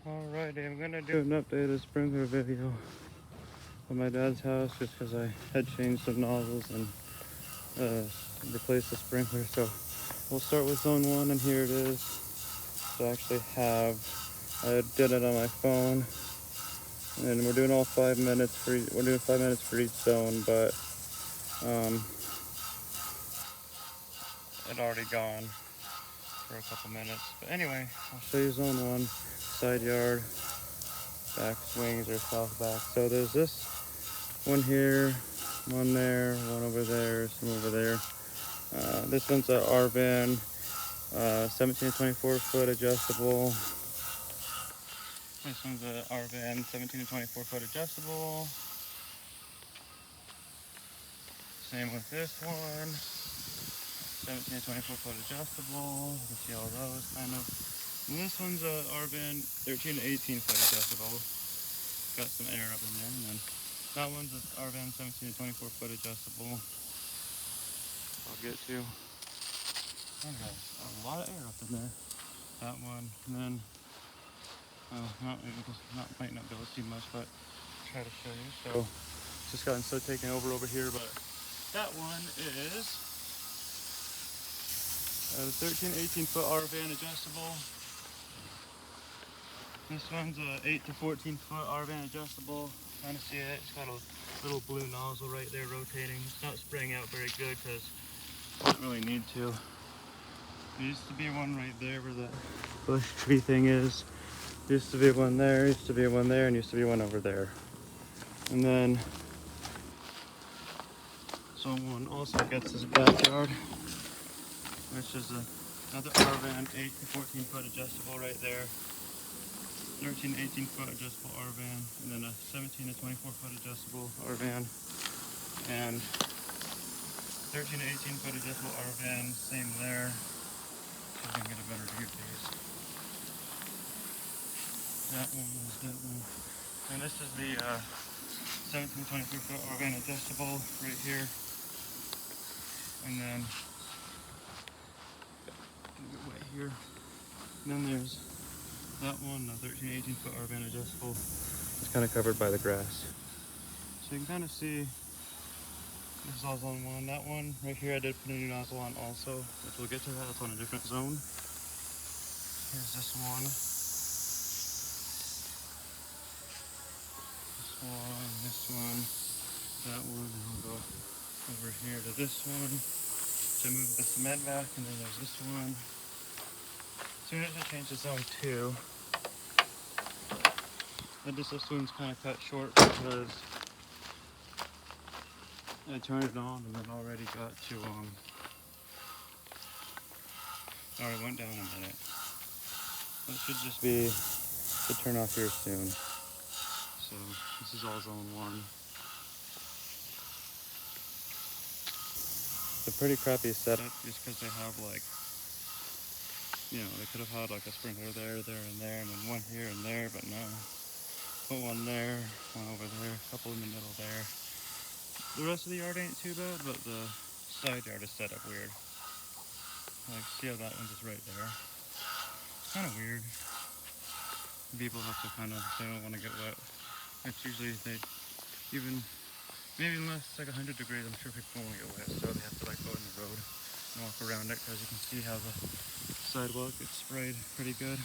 Alrighty, I'm gonna do an updated sprinkler video at my dad's house just because I had changed some nozzles and replaced the sprinkler. So we'll start with zone 1, and here it is. So I did it on my phone, and we're doing all 5 minutes for we're doing 5 minutes for each zone, but it already gone for a couple minutes. But anyway, I'll show you zone 1, side yard, back swings or south back. So there's this one here, one there, one over there, some over there. This one's a R-Van, 17 to 24 foot adjustable. This one's a R-Van, 17 to 24 foot adjustable. Same with this one, 17 to 24 foot adjustable. You can see all those kind of. And this one's a R-Van, 13 to 18 foot adjustable. Got some air up in there. And then that one's a R-Van, 17 to 24 foot adjustable. I'll get to. Oh, there's a lot of air up in there. That one, and then might not be able to see much, but try to show you. So just gotten so taken over here, but that one is a 13, 18 foot R-Van adjustable. This one's a 8 to 14 foot R-Van adjustable. Kind of see it. It's got a little blue nozzle right there rotating. It's not spraying out very good because it doesn't really need to. There used to be one right there where the bush tree thing is. Used to be one there, used to be one there, and used to be one over there. And then someone also gets this backyard, which is another R-Van, 8 to 14 foot adjustable right there. 13 to 18 foot adjustable R-Van, and then a 17 to 24 foot adjustable R-Van, and 13 to 18 foot adjustable R-Van, same there. See if I can get a better view of these. That one. And this is the 17 to 23 foot R-Van adjustable right here. And then right here. And then there's that one, the 13 to 18 foot R-Van adjustable. It's kind of covered by the grass. So you can kind of see this is all zone 1. That one right here I did put a new nozzle on also, which we'll get to that. That's on a different zone. Here's this one. This one, that one, and we'll go over here to this one to move the cement back, and then there's this one. As soon as I change to zone 2, this one's kind of cut short because I turned it on and then already got to already went down a minute. That should just be to turn off here soon. So this is all zone 1. It's a pretty crappy setup just because they have like, they could have had like a sprinkler there, and there, and then one here and there, but no. Put one there, one over there, a couple in the middle there. The rest of the yard ain't too bad, but the side yard is set up weird. Like, see how that one's just right there? It's kind of weird. People have to they don't want to get wet. It's usually, maybe unless it's like 100 degrees, I'm sure people won't get wet, so they have to like go in the road and walk around it, because you can see how the sidewalk gets sprayed pretty good.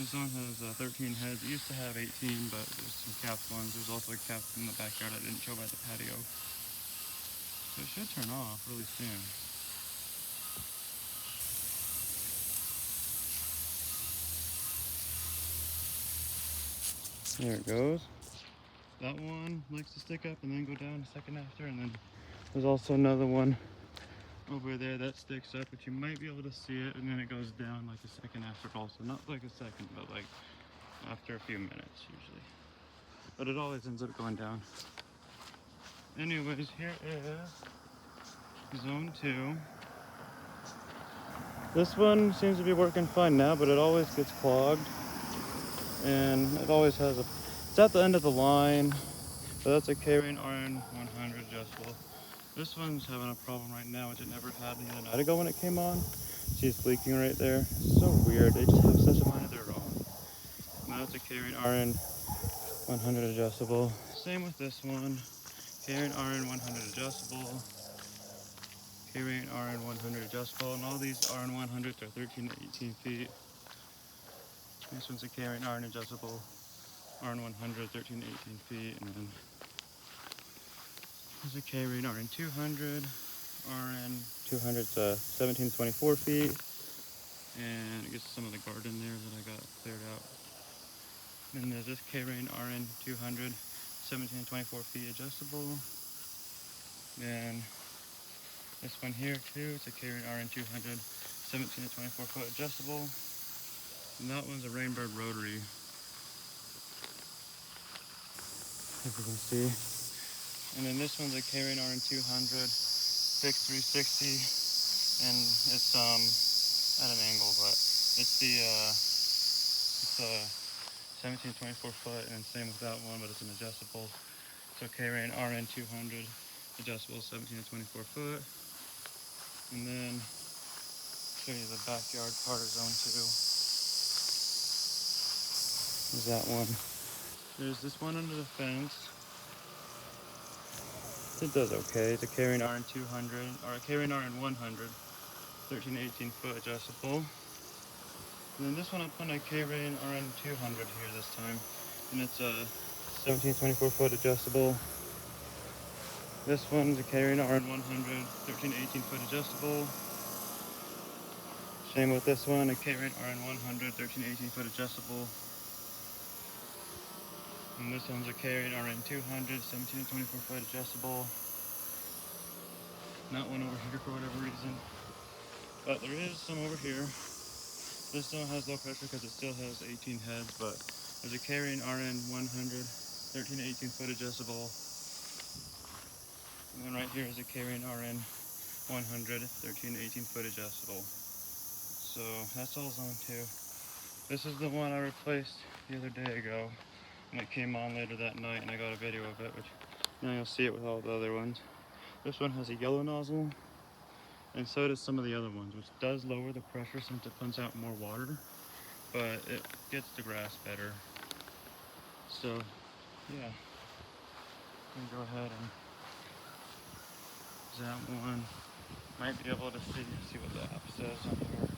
This one has 13 heads. It used to have 18, but there's some capped ones. There's also a cap in the backyard I didn't show by the patio. So it should turn off really soon. There it goes. That one likes to stick up and then go down a second after, and then there's also another one over there that sticks up, but you might be able to see it, and then it goes down like a second after also. Not like a second, but like after a few minutes usually. But it always ends up going down. Anyways, here is zone 2. This one seems to be working fine now, but it always gets clogged. And it always has it's at the end of the line, but that's a K-Rain RN100 adjustable. This one's having a problem right now, which it never had the other night ago when it came on. See it's leaking right there? It's so weird. They just have such a mind of their own. Now it's a K-Rain RN 100 adjustable. Same with this one. K-Rain RN 100 adjustable. K-Rain RN 100 adjustable. And all these RN 100s are 13 to 18 feet. This one's a K-Rain RN adjustable. RN 100, 13 to 18 feet. And then there's a K-Rain RN 200. RN 200's 17 to 24 feet. And I guess some of the garden there that I got cleared out. Then there's this K-Rain RN 200, 17 to 24 feet adjustable. And this one here too, it's a K-Rain RN 200, 17 to 24 foot adjustable. And that one's a Rainbird rotary, if you can see. And then this one's a K-Rain RN 200, fixed 360, and it's at an angle, but it's the 17 to 24 foot, and same with that one, but it's an adjustable. So K-Rain RN 200, adjustable 17 to 24 foot. And then show you the backyard part of zone 2. There's that one. There's this one under the fence. It does okay. It's a K-Rain RN 200, or a K-Rain RN 100, 13 to 18 foot adjustable. And then this one I'm putting a K-Rain RN 200 here this time. And it's a 17 to 24 foot adjustable. This one's a K-Rain RN 100, 13 to 18 foot adjustable. Same with this one, a K-Rain RN 100, 13 to 18 foot adjustable. And this one's a K-Rain RN 200, 17 to 24 foot adjustable. Not one over here for whatever reason. But there is some over here. This still has low pressure because it still has 18 heads, but there's a K-Rain RN 100, 13 to 18 foot adjustable. And then right here is a K-Rain RN 100, 13 to 18 foot adjustable. So that's all zone 2. This is the one I replaced the other day ago, and it came on later that night, and I got a video of it, which now you'll see it with all the other ones. This one has a yellow nozzle, and so does some of the other ones, which does lower the pressure since it pumps out more water, but it gets the grass better. So yeah, I'm gonna go ahead and zap one. Might be able to see what the app says on here.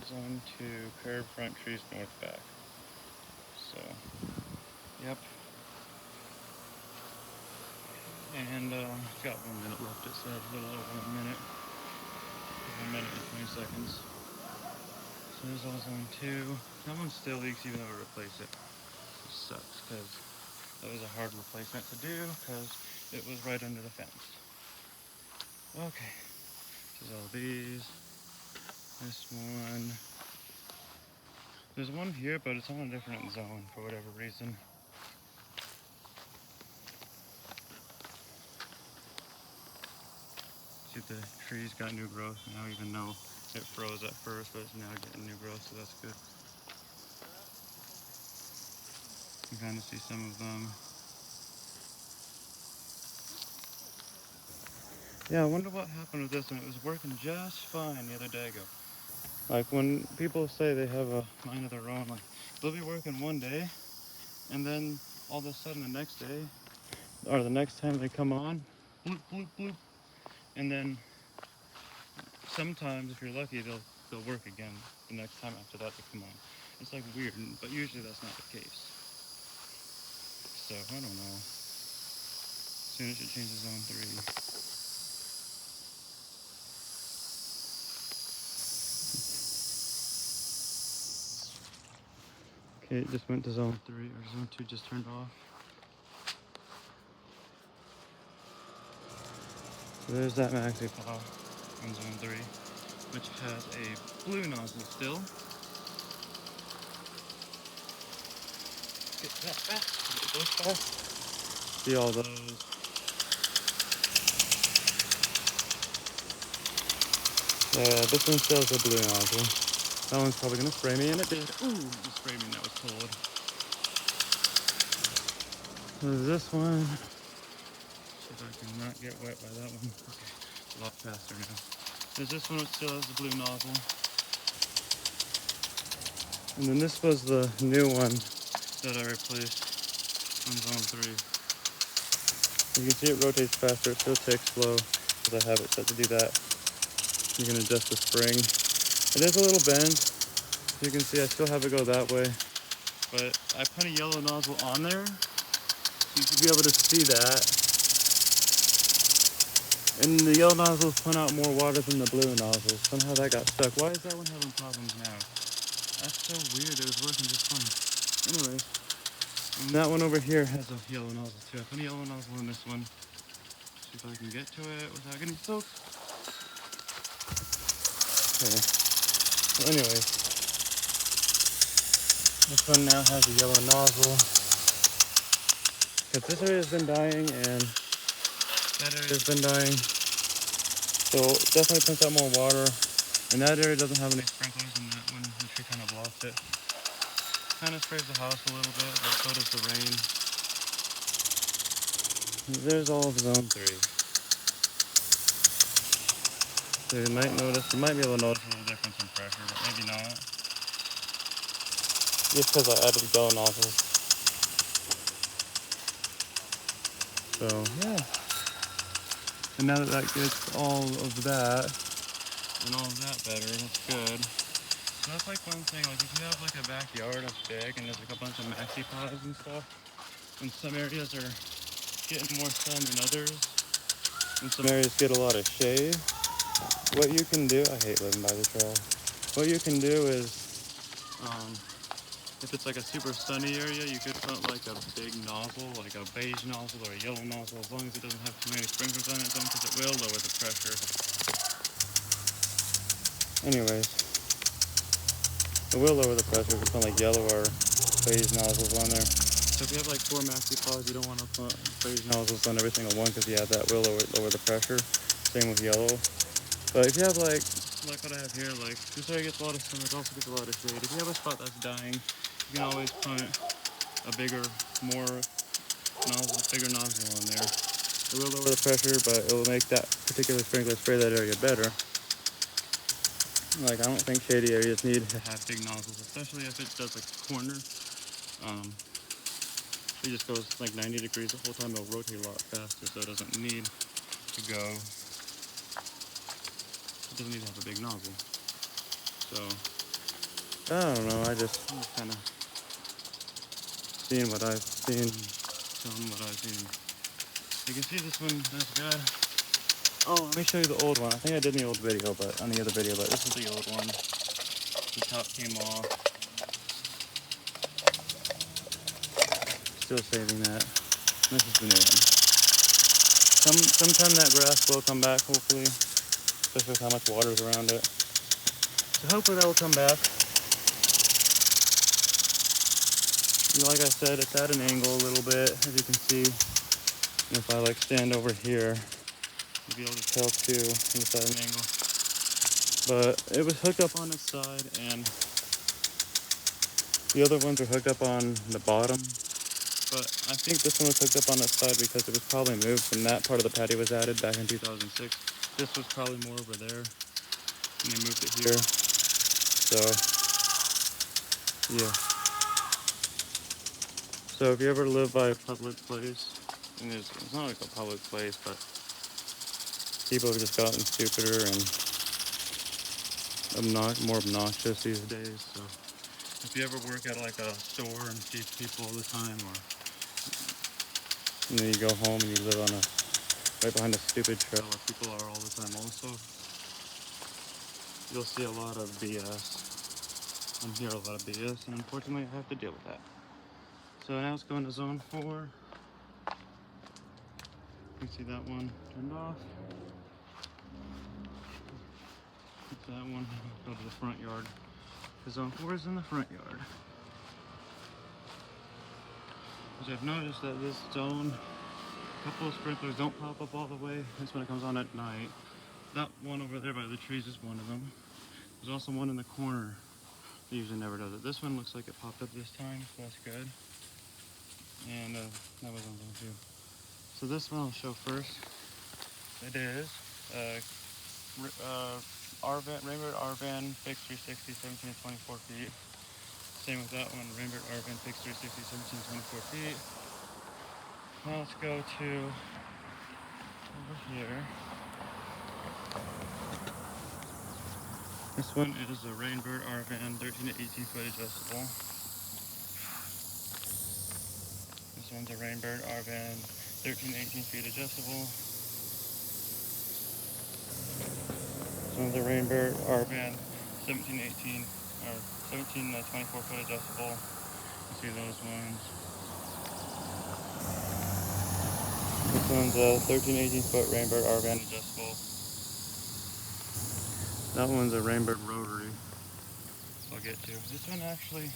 Zone 2, curb, front, trees, north, back. So, yep. And it's got 1 minute left. It said a little over 1 minute. 1 minute and 20 seconds. So there's all zone 2. That one still leaks even though I replaced it. It sucks because that was a hard replacement to do because it was right under the fence. Okay. There's all these. This one. There's one here, but it's on a different zone for whatever reason. See, the trees got new growth now, even though it froze at first, but it's now getting new growth, so that's good. You can kind of see some of them. Yeah, I wonder what happened with this one. It was working just fine the other day ago. Like when people say they have a mind of their own, like they'll be working one day, and then all of a sudden the next day, or the next time they come on, bloop, bloop, bloop. And then sometimes, if you're lucky, they'll work again the next time after that to come on. It's like weird, but usually that's not the case. So, I don't know. As soon as it changes zone 3. Okay, it just went to zone 3, or zone 2 just turned off. So there's that maxi plow on zone 3, which has a blue nozzle still. Get that fast, get those fast. See all those. Yeah, this one still has a blue nozzle. That one's probably gonna spray me, and it did. Ooh, it sprayed me, and that was cold. There's this one. See if I can not get wet by that one. Okay. a lot faster now. There's this one which still has the blue nozzle. And then this was the new one that I replaced on zone 3. You can see it rotates faster, it still takes slow because I have it set to do that. You can adjust the spring. It is a little bend. You can see I still have it go that way. But I put a yellow nozzle on there, so you should be able to see that. And the yellow nozzles put out more water than the blue nozzles. Somehow that got stuck. Why is that one having problems now? That's so weird, it was working just fine. Anyways, and that one over here has a yellow nozzle too. I put a yellow nozzle in this one. See if I can get to it without getting soaked. Okay. So anyways, this one now has a yellow nozzle. Because this area has been dying and that area has been dying. So it definitely pumps out more water. And that area doesn't have any sprinklers, and that one, the tree kind of blocks it. Kind of sprays the house a little bit, but so does the rain. There's all of zone 3. So you might notice, you might be able to notice a little difference in pressure, but maybe not. Just because I added yellow nozzles. So yeah. And now that that gets all of that and all of that better, that's good. So that's like one thing, like if you have like a backyard that's big and there's like a bunch of maxi pods and stuff, and some areas are getting more sun than others, and some areas get a lot of shade, what you can do, I hate living by the trail. What you can do is, if it's like a super sunny area, you could put like a big nozzle, like a beige nozzle or a yellow nozzle, as long as it doesn't have too many sprinklers on it, because it will lower the pressure. Anyways, it will lower the pressure if you put like yellow or beige nozzles on there. So if you have like 4 maxi pods, you don't want to put beige nozzles on every single one, because yeah, that will lower the pressure. Same with yellow. But if you have like what I have here, like this area gets a lot of sun, it also gets a lot of shade. If you have a spot that's dying, you can always put a bigger nozzle on there. It will lower the pressure, but it will make that particular sprinkler spray that area better. Like I don't think shady areas need to have big nozzles, especially if it does like a corner. It just goes like 90 degrees the whole time. It'll rotate a lot faster, so it doesn't need to go. It doesn't need to have a big nozzle. So I don't know. I just kind of seeing what I've seen, showing what I've seen. You can see this one. That's good. Oh, let me show you the old one. I think I did in the old video, but on the other video. But this is the old one. The top came off. Still saving that. This is the new one. Sometime that grass will come back, hopefully, especially with how much water is around it. So hopefully that will come back. Like I said, it's at an angle a little bit, as you can see. And if I like stand over here, you'll be able to tell too, it's at an angle. But it was hooked up on its side, and the other ones are hooked up on the bottom. But I think this one was hooked up on its side because it was probably moved from that part of the patio was added back in 2006. This was probably more over there, and they moved it here. So, yeah. So if you ever live by a public place, and it's not like a public place, but people have just gotten stupider and more obnoxious these days. So if you ever work at like a store and see people all the time, or you go home and you live on right behind a stupid trail where people are all the time also, you'll see a lot of BS and hear a lot of BS, and unfortunately I have to deal with that. So now it's going to zone 4. You can see that one turned off. That one, go to the front yard. The zone 4 is in the front yard. Which I've noticed that this zone, a couple of sprinklers don't pop up all the way. That's when it comes on at night. That one over there by the trees is one of them. There's also one in the corner that usually never does it. This one looks like it popped up this time, so that's good. And that was on zone 2. So this one I'll show first. It is Rainbird R-Van, fixed 360, 17 to 24 feet. Same with that one, Rainbird R-Van, fixed 360, 17 to 24 feet. Now let's go to over here. This one is a Rainbird R-Van, 13 to 18 foot adjustable. This one's a Rainbird R-Van, 13 to 18 feet adjustable. This one's a Rainbird R-Van, 17 to 18, or 17 to 24 foot adjustable. You see those ones. This one's a 13 to 18 foot Rainbird R-Van adjustable. That one's a Rainbird rotary. I'll get to. This one actually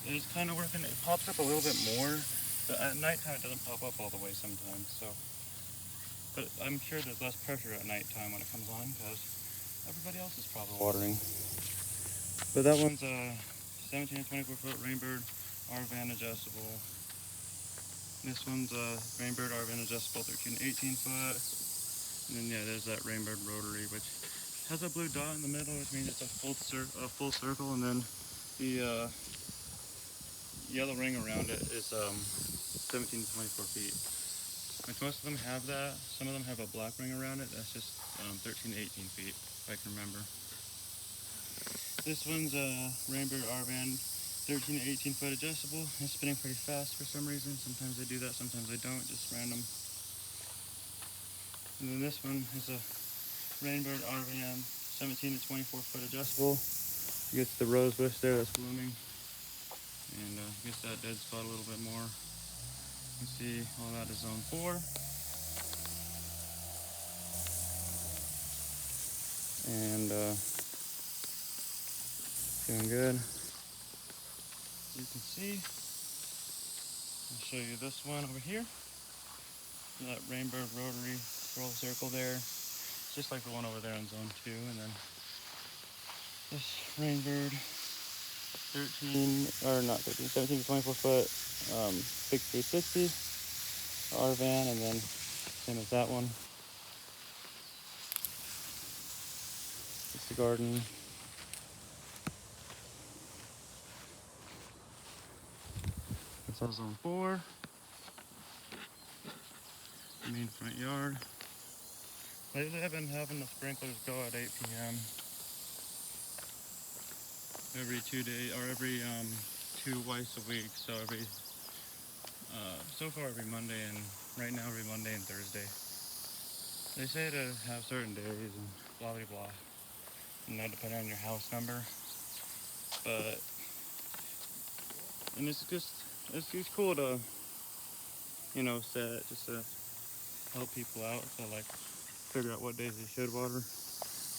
is kind of working. It pops up a little bit more, but at nighttime it doesn't pop up all the way sometimes. So, but I'm sure there's less pressure at nighttime when it comes on because everybody else is probably watering. But that one's a 17 to 24 foot Rainbird R-Van adjustable. This one's a Rainbird R-Van adjustable, 13 to 18 foot. And then yeah, there's that Rainbird rotary, which has a blue dot in the middle, which means it's a full circle, and then the yellow ring around it is 17 to 24 feet. Which most of them have that. Some of them have a black ring around it. That's just 13 to 18 feet, if I can remember. This one's a Rainbird R-Van, 13 to 18 foot adjustable. It's spinning pretty fast for some reason. Sometimes I do that, sometimes I don't, just random. And then this one is a Rainbird R-Van, 17 to 24 foot adjustable. It gets the rose bush there that's blooming, and gets that dead spot a little bit more. You see all that is zone 4. And doing good. You can see, I'll show you this one over here. That Rainbird rotary scroll circle there. Just like the one over there in zone 2, and then this Rainbird 17 to 24 foot fixed 360 R-Van, and then same as that one. It's the garden. It's all zone 4. The main front yard. Lately I've been having the sprinklers go at 8 p.m. every 2 days, or every twice a week. So so far every Monday, and right now every Monday and Thursday. They say to have certain days and blah blah blah, and that depending on your house number. But and it's cool to set just to help people out to like figure out what days they should water.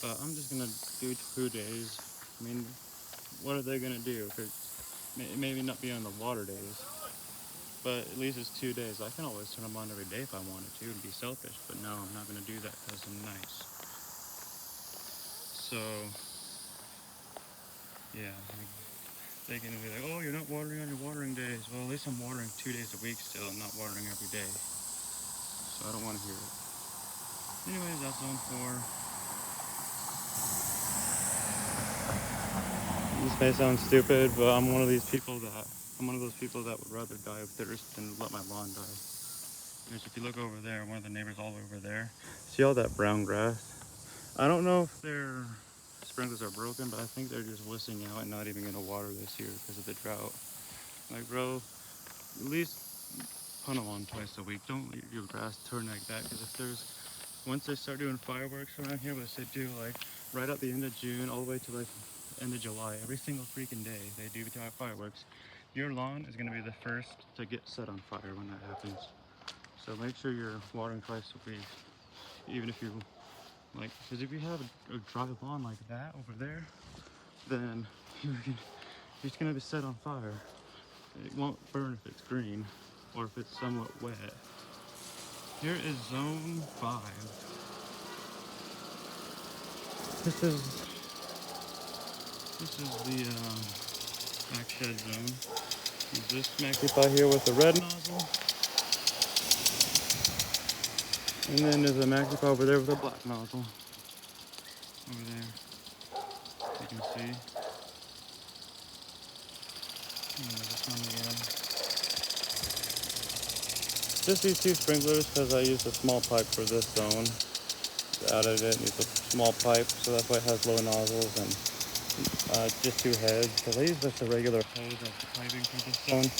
But I'm just gonna do 2 days. I mean, what are they gonna do? It maybe not be on the water days, but at least it's 2 days. I can always turn them on every day if I wanted to and be selfish, but no, I'm not gonna do that because I'm nice. So yeah, they can be like, oh, you're not watering on your watering days. Well, at least I'm watering 2 days a week still and not watering every day. So I don't want to hear it. Anyways, that's zone 4. This may sound stupid, but I'm one of those people that would rather die of thirst than let my lawn die. Because if you look over there, one of the neighbors all over there, see all that brown grass? I don't know if their sprinklers are broken, but I think they're just wussing out and not even going to water this year because of the drought. Like, bro, at least put them on twice a week. Don't let your grass turn like that, because once they start doing fireworks around here, which they do like right at the end of June all the way to like end of July, every single freaking day they do fireworks, your lawn is going to be the first to get set on fire when that happens. So make sure you're watering twice a week, even if you like, because if you have a dry lawn like that over there, then it's going to be set on fire. It won't burn if it's green or if it's somewhat wet. Here is zone 5. This is the back shed zone. Is this magpie here with the red nozzle? And then there's a Maxi over there with a black nozzle. Over there. You can see. And there's this one again. Just these two sprinklers because I used a small pipe for this zone. Out of it, needs a small pipe, so that's why it has low nozzles and just two heads. Because I use just a regular hose as the piping for this zone.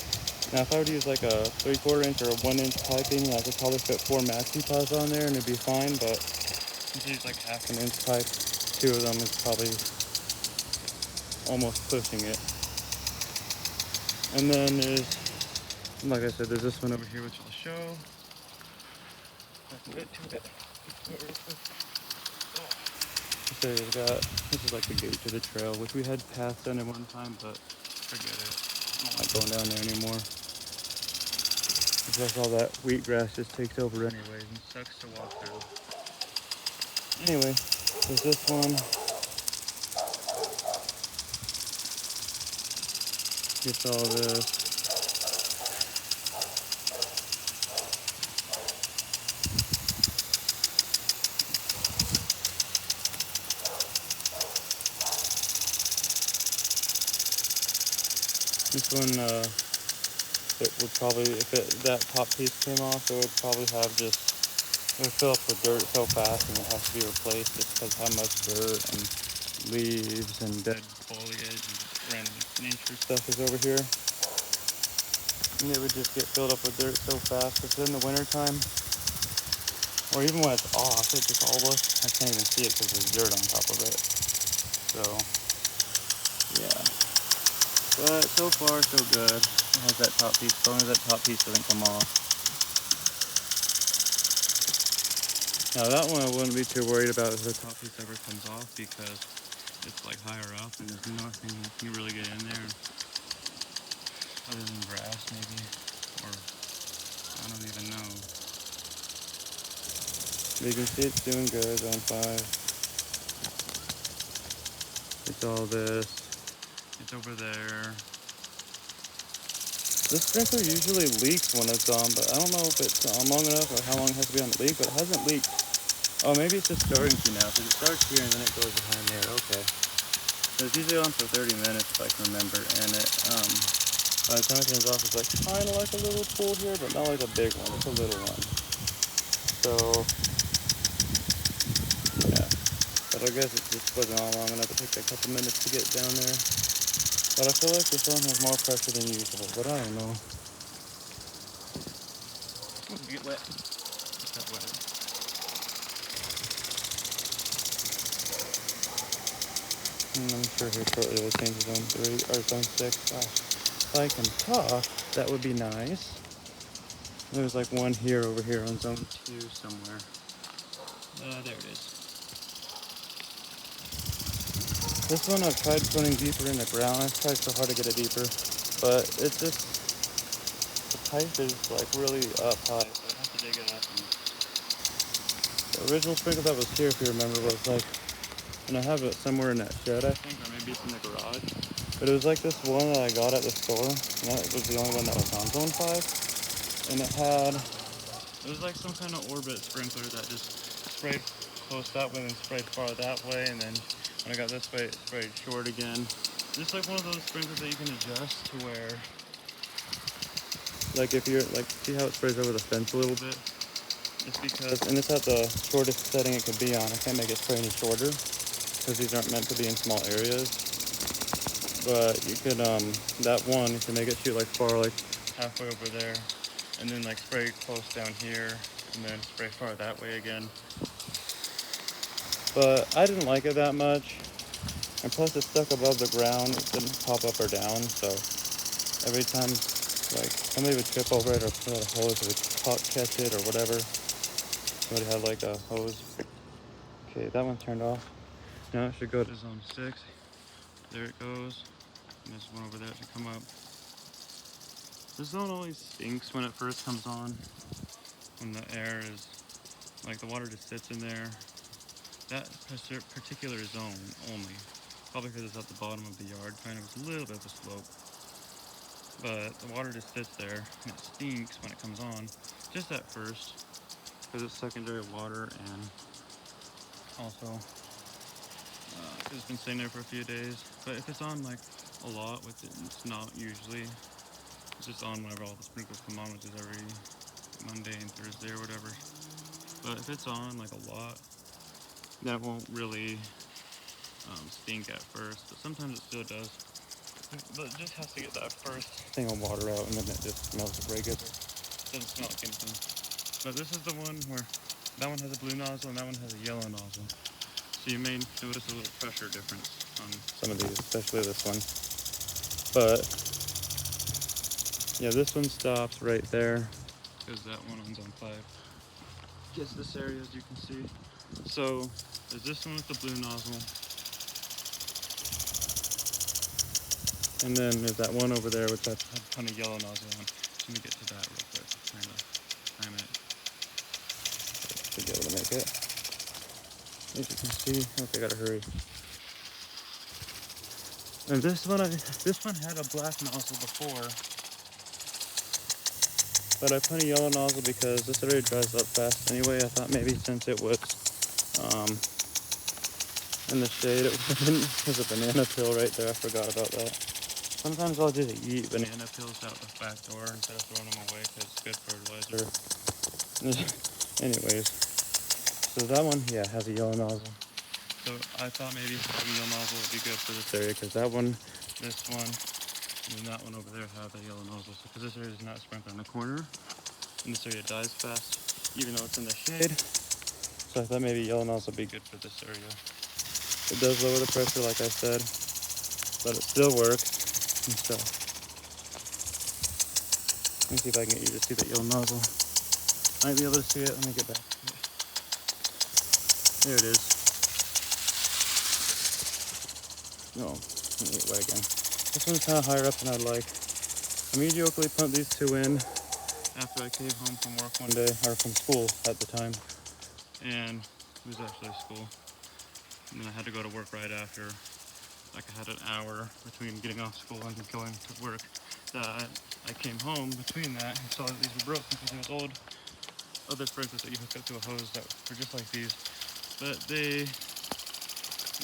Now, if I were to use like a 3/4 inch or a 1 inch piping, I could probably fit 4 maxi pods on there and it'd be fine. But since I use like half an inch pipe, 2 of them is probably almost pushing it. And then there's, like I said, there's this one over here which I'll show. Let's get to it. So we've got, this is like the gate to the trail, which we had passed on at one time, but forget it. I don't like going down there anymore. Because all that wheatgrass just takes over anyways and sucks to walk through. Anyway, there's this one. Gets all this. This one, it would probably, if that top piece came off, it would probably have just, it would fill up with dirt so fast and it has to be replaced just because how much dirt and leaves and dead foliage and just random nature stuff is over here. And it would just get filled up with dirt so fast because in the wintertime, or even when it's off, it just all looks, I can't even see it because there's dirt on top of it. So, yeah. But so far, so good. It has that top piece, as long as that top piece doesn't come off. Now that one I wouldn't be too worried about if the top piece ever comes off because it's like higher up and there's nothing that can really get in there other than grass maybe, or I don't even know. You can see it's doing good, zone 5. It's all this. It's over there. This sprinkler usually leaks when it's on, but I don't know if it's on long enough or how long it has to be on the leak, but it hasn't leaked. Oh, maybe it's just starting to now, because it starts here and then it goes behind there. Okay. So it's usually on for 30 minutes if I can remember, and it, by the time it turns off, it's like kind of like a little pool here, but not like a big one, it's a little one. So, yeah. But I guess it just wasn't on long enough. It took a couple minutes to get down there. But I feel like this one has more pressure than usual, but I don't know. Ooh, get wet. Get that wet. I'm sure here shortly we'll change to zone 3 or zone 6. If I can talk, that would be nice. There's like one here over here on zone 2 somewhere. There it is. This one I've tried putting deeper in the ground. I've tried so hard to get it deeper, but it's just, the pipe is like really up high, so I have to dig it up. And the original sprinkler that was here, if you remember, was like, and I have it somewhere in that shed, I think, or maybe it's in the garage. But it was like this one that I got at the store, and that was the only one that was on zone 5. And it was like some kind of orbit sprinkler that just sprayed close that way and sprayed far that way, and then when I got this way, it sprayed short again. Just like one of those sprinklers that you can adjust to where, like if you're, like, see how it sprays over the fence a little bit? It's because, and it's at the shortest setting it could be on. I can't make it spray any shorter, because these aren't meant to be in small areas. But you could, that one, you can make it shoot like far, like halfway over there, and then like spray close down here, and then spray far that way again. But I didn't like it that much, and plus it's stuck above the ground, it didn't pop up or down, so every time, like, somebody would trip over it or put out a hose, it would catch it or whatever. Somebody had like a hose. Okay, that one turned off. Now it should go to zone 6. There it goes. And there's one over there to come up. This zone always stinks when it first comes on. When the air is, like the water just sits in there. That particular zone only. Probably because it's at the bottom of the yard, kind of. It's a little bit of a slope. But the water just sits there and it stinks when it comes on. Just at first. because it's secondary water, and also it's been sitting there for a few days. But if it's on like a lot, which it's not usually, it's just on whenever all the sprinklers come on, which is every Monday and Thursday or whatever. But if it's on like a lot, that won't really stink at first, but sometimes it still does. But it just has to get that first thing of water out, and then it just smells regular. It doesn't smell like anything. But this is the one where that one has a blue nozzle and that one has a yellow nozzle. So you may notice a little pressure difference on some of these, especially this one. But yeah, this one stops right there because that one's on 5. Gets this area, as you can see. So there's this one with the blue nozzle, and then there's that one over there which I had a ton of yellow nozzle on. Let me get to that real quick. I'm trying to time it to be able to make it. As you can see, okay, gotta hurry. And this one had a black nozzle before, but I put a yellow nozzle because this already dries up fast anyway. I thought maybe since it was in the shade, there's a banana peel right there. I forgot about that. Sometimes I'll just eat banana peels out the back door instead of throwing them away because it's good fertilizer. Anyways, so that one, yeah, has a yellow nozzle. So I thought maybe a yellow nozzle would be good for this area because that one, this one, and that one over there have a yellow nozzle. So because this area is not sprinkled in the corner, and this area dies fast, even though it's in the shade. So I thought maybe a yellow nozzle would be good for this area. It does lower the pressure, like I said, but it still works and stuff. Let me see if I can get you to see that yellow nozzle. Might be able to see it. Let me get back to it. There it is. No, let me get wet again. This one's kind of higher up than I'd like. I mediocrely pumped these two in after I came home from work one day, or from school at the time. And it was actually school. And then I had to go to work right after. Like I had an hour between getting off school and going to work. That I came home between that and saw that these were broken because there was old other sprinklers that you hook up to a hose that were just like these. But they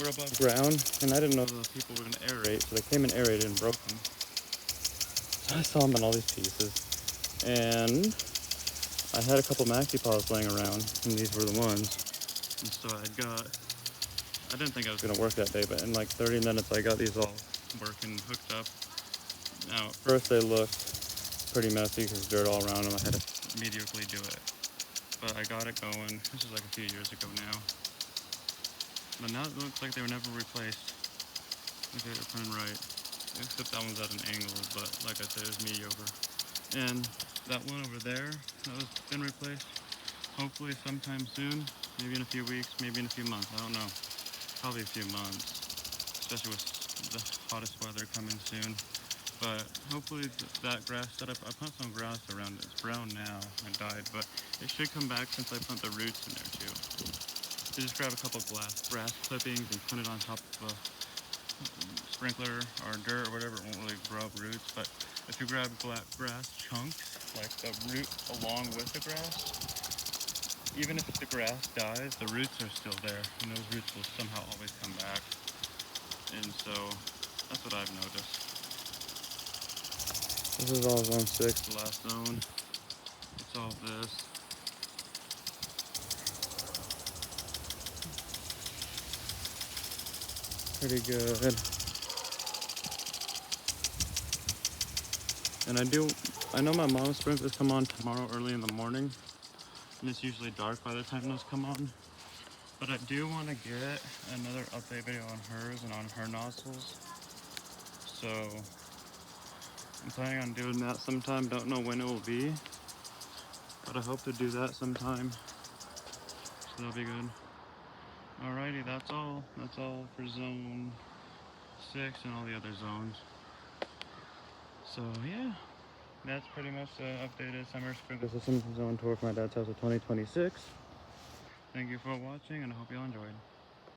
were above ground, and I didn't know the people were going to aerate, so they came and aerated and broke them. So I saw them in all these pieces, and I had a couple MaxiPaws laying around, and these were the ones. And so I didn't think I was going to work that day, but in like 30 minutes I got these all working, hooked up. Now, at first they looked pretty messy because dirt all around them. I had to mediocrely do it. But I got it going. This is like a few years ago now. But now it looks like they were never replaced. Okay, they're turning right. Except that one's at an angle, but like I said, it was mediocre. And that one over there, that was been replaced. Hopefully sometime soon. Maybe in a few weeks, maybe in a few months. I don't know. Probably a few months. Especially with the hottest weather coming soon. But hopefully that grass setup, I put some grass around it. It's brown now and died, but it should come back since I put the roots in there too. So just grab a couple grass clippings and put it on top of a sprinkler or dirt or whatever. It won't really grow up roots, but if you grab grass chunks, like the root along with the grass, even if the grass dies, the roots are still there, and those roots will somehow always come back. And so that's what I've noticed. This is all zone 6, the last zone. It's all this. Pretty good. And I know my mom's sprinklers come on tomorrow early in the morning. And it's usually dark by the time those come on. But I do want to get another update video on hers and on her nozzles. So I'm planning on doing that sometime. Don't know when it will be, but I hope to do that sometime. So that'll be good. Alrighty, that's all. That's all for zone 6 and all the other zones. So yeah, that's pretty much the updated summer sprinkler system zone tour for my dad's house of 2026. Thank you for watching, and I hope you all enjoyed.